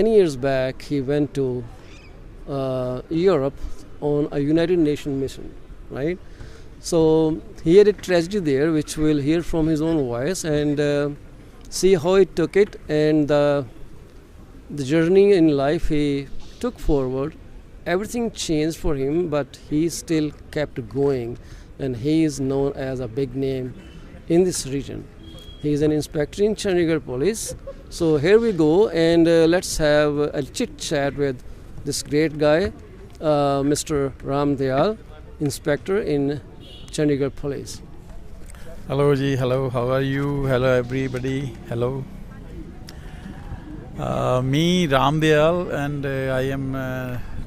many years back, he went to Europe on a United Nations mission, right? So he had a tragedy there, which we'll hear from his own voice and see how he took it and the journey in life he took forward. Everything changed for him, but he still kept going, and he is known as a big name in this region. He is an inspector in Chandigarh Police. So here we go, and let's have a chit chat with this great guy, Mr. Ram Dayal, inspector in Chandigarh Police. Hello ji, hello, how are you? Hello everybody, hello. Me Ram Dayal, and I am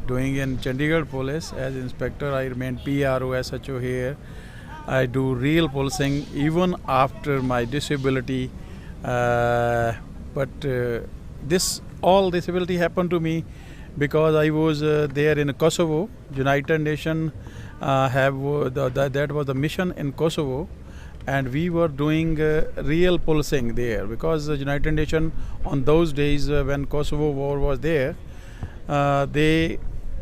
doing in Chandigarh Police as inspector. I remain PRO SHO here. I do real policing even after my disability, but this all disability happened to me because I was there in Kosovo. United Nations that was the mission in Kosovo, and we were doing real policing there because the United Nations on those days when Kosovo war was there, they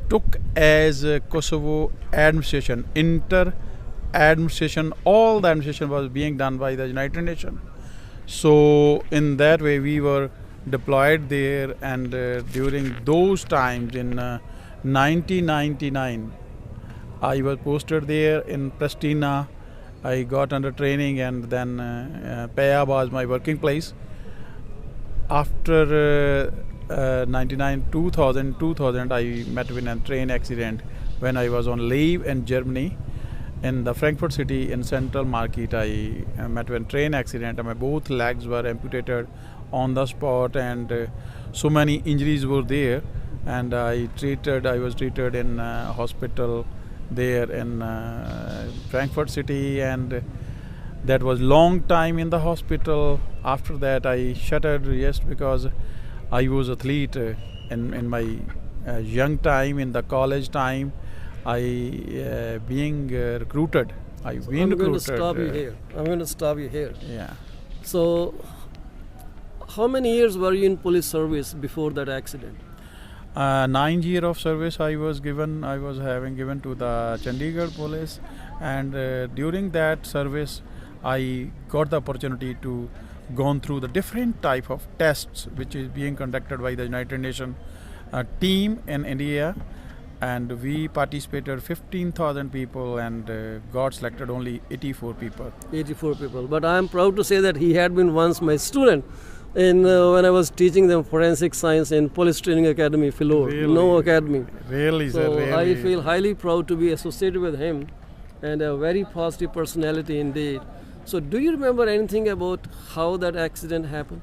took as Kosovo administration, administration, all the administration was being done by the United Nations. So in that way we were deployed there, and during those times in 1999 I was posted there in Pristina. I got under training, and then Paya was my working place. After 2000 I met with a train accident when I was on leave in Germany. In the Frankfurt city in Central Market, I met with a train accident, and my both legs were amputated on the spot, and so many injuries were there. And I was treated in hospital there in Frankfurt city, and that was long time in the hospital. After that I shuttered, yes, because I was athlete in my young time, in the college time. I being recruited. I'm going to stop you here. I'm going to stop you here. Yeah. So, how many years were you in police service before that accident? 9 years of service I was given. I was having given to the Chandigarh Police, and during that service, I got the opportunity to go through the different type of tests which is being conducted by the United Nations team in India. And we participated 15,000 people, and got selected only 84 people. 84 people. But I am proud to say that he had been once my student in when I was teaching them forensic science in Police Training Academy, Philor. Really? No academy. Really, so sir, really. I feel highly proud to be associated with him, and a very positive personality indeed. So do you remember anything about how that accident happened?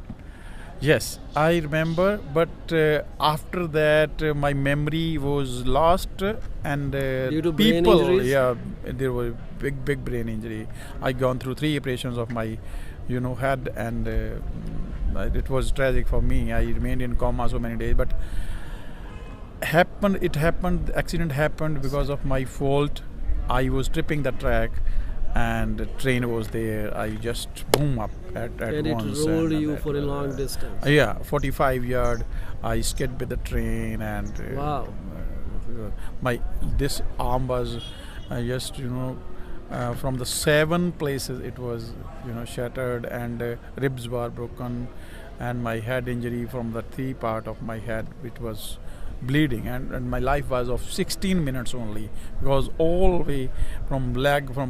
Yes, I remember, but after that my memory was lost, and due to people, brain injuries? yeah, there was big brain injury. I gone through 3 operations of my, head, and it was tragic for me. I remained in coma so many days, but the accident happened because of my fault. I was tripping the track, and the train was there. I just boom up at and once. It rolled you for a long distance. Yeah, 45 yard. I skid with the train, and wow. This arm was just from the 7 places it was shattered, and ribs were broken, and my head injury from the 3 part of my head which was bleeding, and my life was of 16 minutes only, because all the way from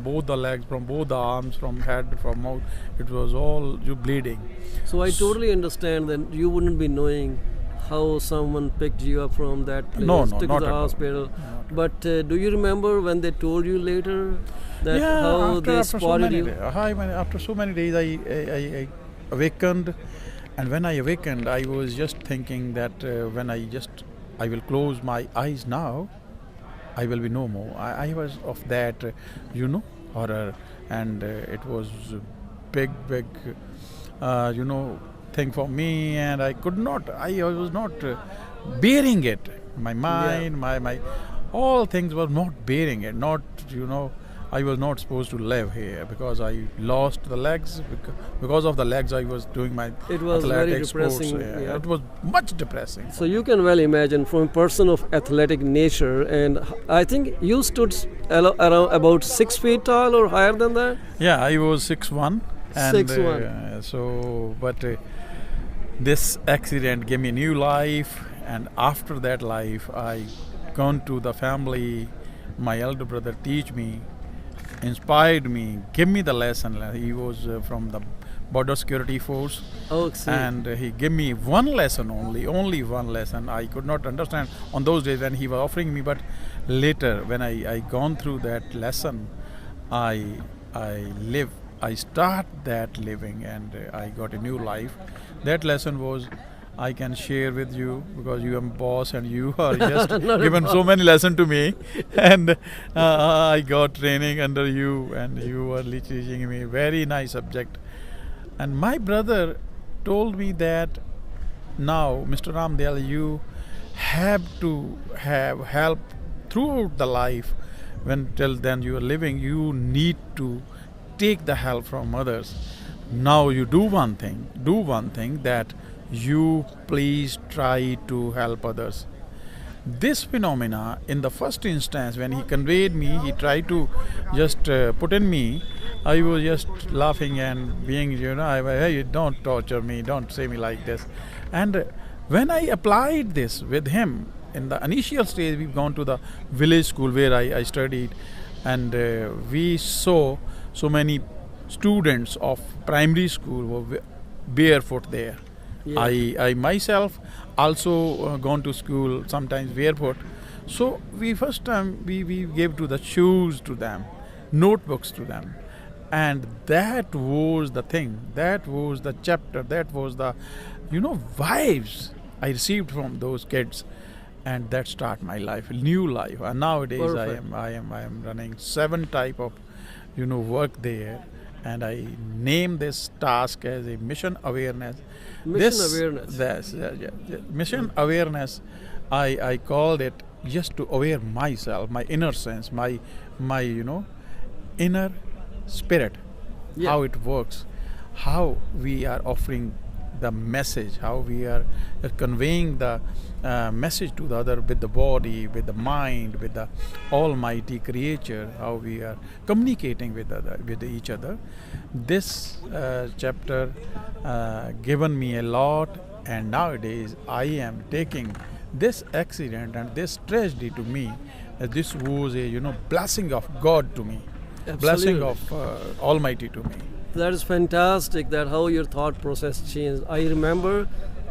both the legs, from both the arms, from head, from mouth, it was all bleeding. So I totally understand that you wouldn't be knowing how someone picked you up from that place, took to the hospital. But do you remember when they told you later that how they spotted you? After so many days I awakened, and when I awakened I was just thinking that when I will close my eyes now, I will be no more. I was of that, horror, and it was big, thing for me, and I was not bearing it. My mind, my all things were not bearing it. Not, I was not supposed to live here because I lost the legs. Because of the legs, I was doing my It was very athletic sports. depressing. Yeah. Yeah. It was much depressing. So you can well imagine from a person of athletic nature, and I think you stood around about 6 feet tall or higher than that. Yeah, I was 6'1". And 6'1". But this accident gave me new life, and after that life, I gone to the family. My elder brother teach me, inspired me, give me the lesson. He was from the border security force, Oh, see. and he gave me one lesson only one lesson. I could not understand on those days when he was offering me, but later when I gone through that lesson, I start that living, and I got a new life. That lesson was, I can share with you because you are boss and you are just given so many lessons to me, and I got training under you, and you were teaching me very nice subject. And my brother told me that now, Mr. Ram Dayal, you have to have help throughout the life. When till then you are living, you need to take the help from others. Now you do one thing that you please try to help others. This phenomena, in the first instance, when he conveyed me, he tried to just put in me. I was just laughing and being, hey, don't torture me, don't say me like this. And when I applied this with him, in the initial stage, we've gone to the village school where I studied, and we saw so many students of primary school were barefoot there. Yeah. I myself also gone to school sometimes barefoot. So we first time we gave to the shoes to them, notebooks to them, and that was the thing. That was the chapter. That was the vibes I received from those kids, and that start my life, new life. And nowadays Perfect. I am running 7 type of work there, and I name this task as a mission awareness. Awareness. Mission awareness. I called it just to aware myself, my inner sense, my inner spirit, Yeah. how it works, how we are offering the message, how we are conveying the message to the other with the body, with the mind, with the almighty creature, how we are communicating with each other. This chapter given me a lot, and nowadays I am taking this accident and this tragedy to me as this was a blessing of God to me, blessing Absolutely. of Almighty to me. That is fantastic, that how your thought process changed. I remember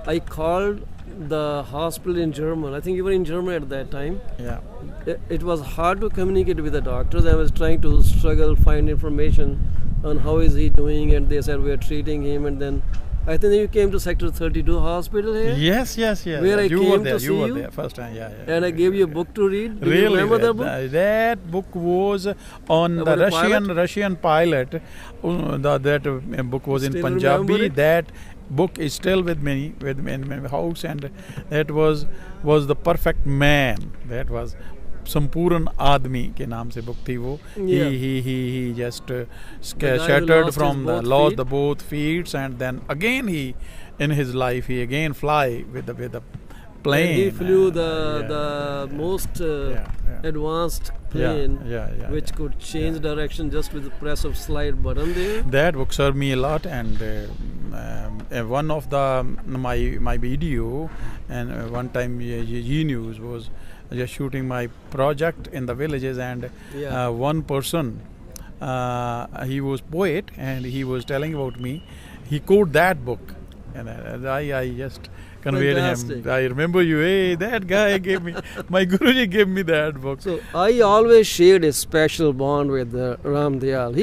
I called the hospital in Germany. I think you were in Germany at that time. Yeah. It was hard to communicate with the doctors. I was trying to find information on how is he doing, and they said we are treating him. And then I think you came to Sector 32 hospital here. Yes. Where I you came were there. to You see were you. there first time. Yeah. And I gave you a book to read. Do you Really, remember that book? that book was on About the a pilot? Russian pilot. That book was in Still Punjabi. remember it? That book is still with me in my house, and that was the perfect man. That was संपूर्ण आदमी के नाम से book थी वो. Yeah. He just guy who shattered lost from his the both lost feet. the both feet, and then again he in his life he again fly with the plane. And he flew yeah. the most Yeah. advanced plane, Yeah. which could change direction just with the press of slide button there. That book served me a lot, and one of the my video, and one time G News was just shooting my project in the villages, and Yeah. one person, he was poet, and he was telling about me. He quoted that book, and I just conveyed Fantastic. him. I remember you. Hey, that guy gave me. My Guruji gave me that book. So I always shared a special bond with Ram Dayal.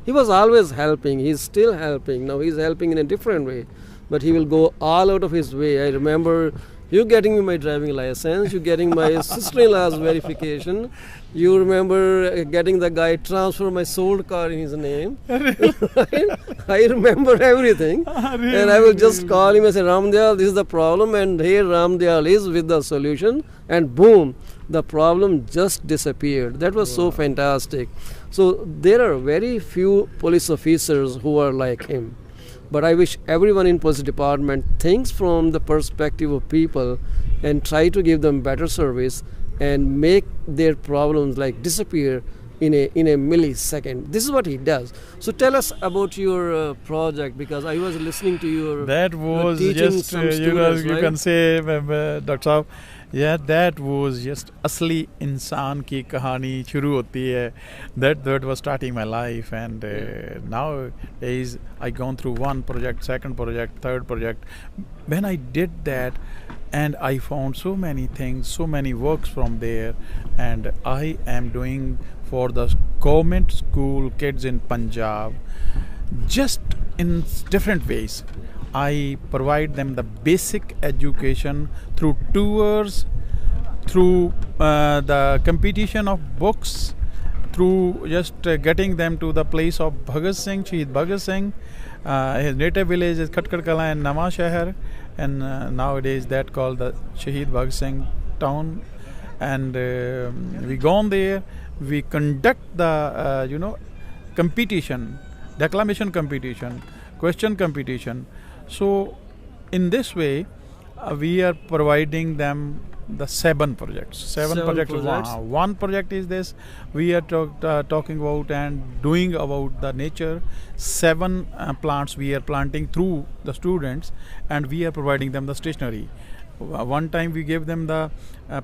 He was always helping. He's still helping. Now he's helping in a different way, but he will go all out of his way. I remember You getting me my driving license, you getting my sister-in-law's verification. You remember getting the guy transfer my sold car in his name. Right? I remember everything. And I will just call him and say, Ram Dayal, this is the problem, and here Ram Dayal is with the solution. And boom, the problem just disappeared. That was so fantastic. So there are very few police officers who are like him. But I wish everyone in police department thinks from the perspective of people and try to give them better service and make their problems like disappear in a millisecond. This is what he does. So tell us about your project, because I was listening to your that was teaching just some students, you right? can say Dr. Saab, yeah, that was just asli insan ki kahani shuru hoti hai. That was starting my life, and nowadays I gone through one project, second project, third project. When I did that, and I found so many things, so many works from there, and I am doing for the government school kids in Punjab, just in different ways. I provide them the basic education through tours, through the competition of books, through just getting them to the place of Bhagat Singh, Shaheed Bhagat Singh. His native village is Khatkar Kala and Nama Shahar, and nowadays that called the Shaheed Bhagat Singh town. And we gone there, we conduct the competition, declamation competition, question competition. So in this way, we are providing them the 7 projects. Seven projects. One project is this. We are talking about and doing about the nature. 7 plants we are planting through the students, and we are providing them the stationery. One time we gave them the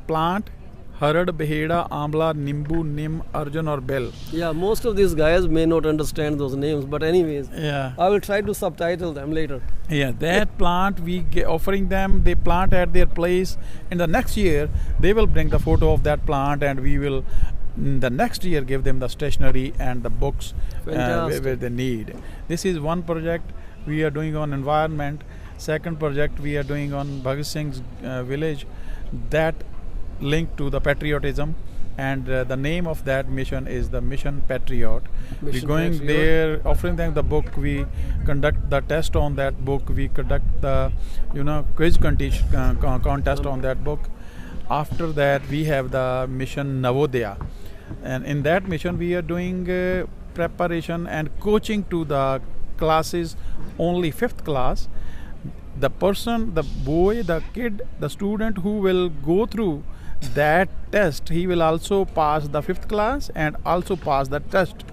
plant Harad, Beheda, Amla, Nimbu, Nim, Arjun or Bell. Yeah, most of these guys may not understand those names, but anyways, yeah, I will try to subtitle them later. Yeah, that plant we offering them, they plant at their place. In the next year, they will bring the photo of that plant, and we will in the next year give them the stationery and the books where they need. This is one project we are doing on environment. Second project we are doing on Bhagat Singh's village, that linked to the patriotism, and the name of that mission is the Mission Patriot. We're going there, offering them the book. We conduct the test on that book. We conduct the quiz contest on that book. After that, we have the Mission Navodaya, and in that mission we are doing preparation and coaching to the classes, only 5th class. The person, the boy, the kid, the student who will go through that test, he will also pass the 5th class and also pass the test.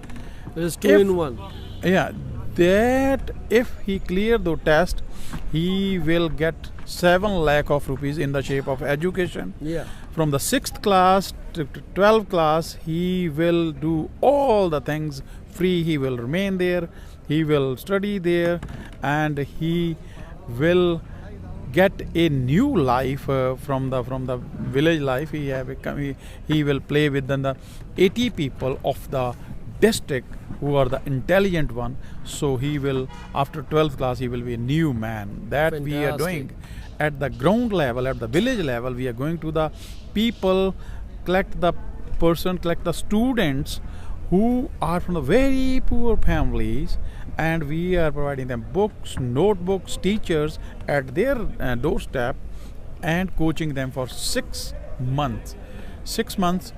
It is 2 in 1. Yeah, that if he clear the test, he will get 7 lakh of rupees in the shape of education. Yeah. From the 6th class to 12th class, he will do all the things free. He will remain there, he will study there, and he will get a new life from the village life. He will play with the 80 people of the district who are the intelligent one. So he will, after 12th class, he will be a new man. That Fantastic. We are doing at the ground level, at the village level. We are going to the people, collect the students who are from the very poor families, and we are providing them books, notebooks, teachers at their doorstep, and coaching them for 6 months. 6 months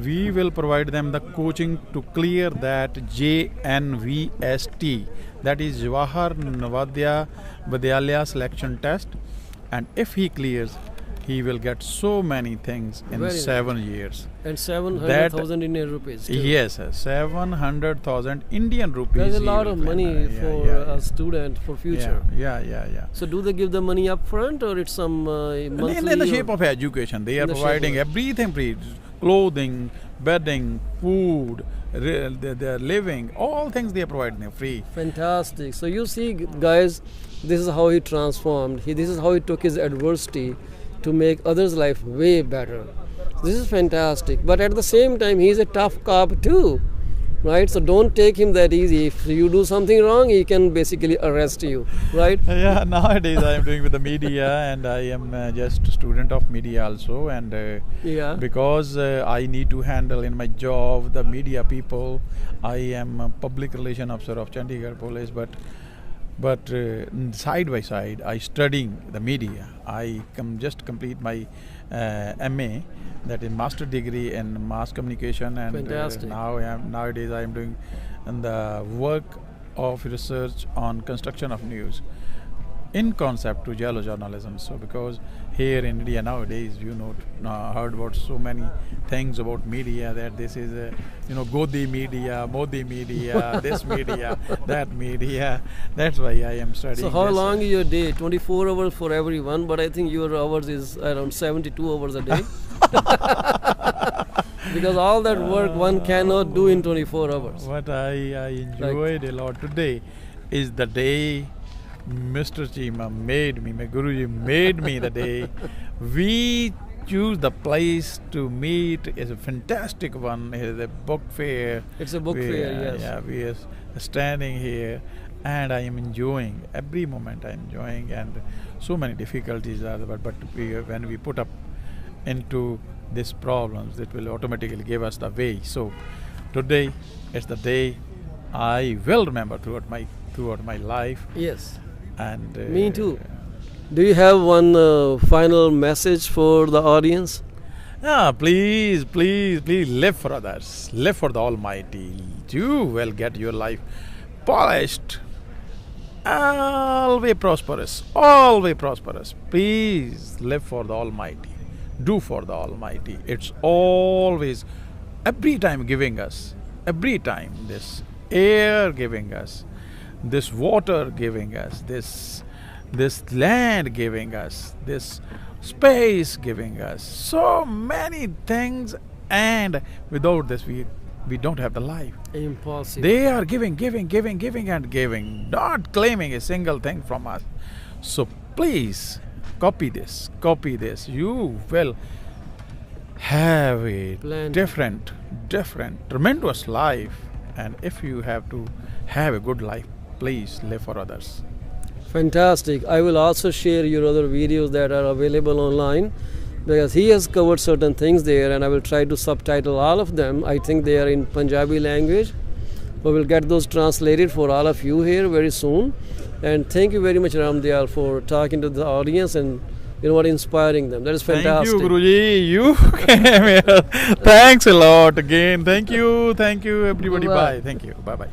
we will provide them the coaching to clear that JNVST, that is Jawahar Navodaya Vidyalaya selection test, and if he clears, he will get so many things in Very 7 nice. Years. And 700,000 Indian rupees. Too. Yes, 700,000 Indian rupees. That's a lot of money for a student for future. Yeah. So do they give the money up front, or it's some monthly? In the shape of education. They are providing everything free. Clothing, bedding, food, their living, all things they are providing free. Fantastic. So you see, guys, this is how he transformed. This is how he took his adversity to make others' life way better. This is fantastic. But at the same time, he's a tough cop too. right? So don't take him that easy. If you do something wrong, he can basically arrest you, right? Yeah, nowadays I am doing with the media, and I am just a student of media also, and Yeah. because I need to handle in my job the media people. I am a public relation officer of Chandigarh Police, but side by side I studying the media. I just complete my MA, that is master degree in mass communication, and Fantastic. nowadays I am doing the work of research on construction of news in concept to yellow journalism. So because here in India nowadays, heard about so many things about media, that this is Godi media, Modi media, this media, that media. That's why I am studying. So how this. long is your day? 24 hours for everyone, but I think your hours is around 72 hours a day. Because all that work one cannot do in 24 hours. What I enjoyed a lot today is the day Mr. Chima made me, my Guruji made me the day. We choose the place to meet. It's a fantastic one. It is a book fair. It's a book fair, yes. Yeah, we are standing here, and I am enjoying every moment. I am enjoying, and so many difficulties are there. But when we put up into these problems, it will automatically give us the way. So today is the day I will remember throughout my life. Yes. And Me too. Do you have one final message for the audience? Please live for others, live for the Almighty. You will get your life polished, always prosperous, always prosperous. Please live for the Almighty, do for the Almighty. It's always, every time giving us, every time this air giving us, this water giving us, this land giving us, this space giving us, so many things, and without this we don't have the life. Impossible. They are giving and giving, not claiming a single thing from us. So please copy this. You will have a different, tremendous life. And if you have to have a good life, please live for others. Fantastic. I will also share your other videos that are available online, because he has covered certain things there, and I will try to subtitle all of them. I think they are in Punjabi language, but we'll get those translated for all of you here very soon. And thank you very much, Ram Dayal, for talking to the audience and inspiring them. That is fantastic. Thank you, Guruji. You came here. Thanks a lot again. Thank you, everybody. Bye-bye. Bye. Thank you. Bye.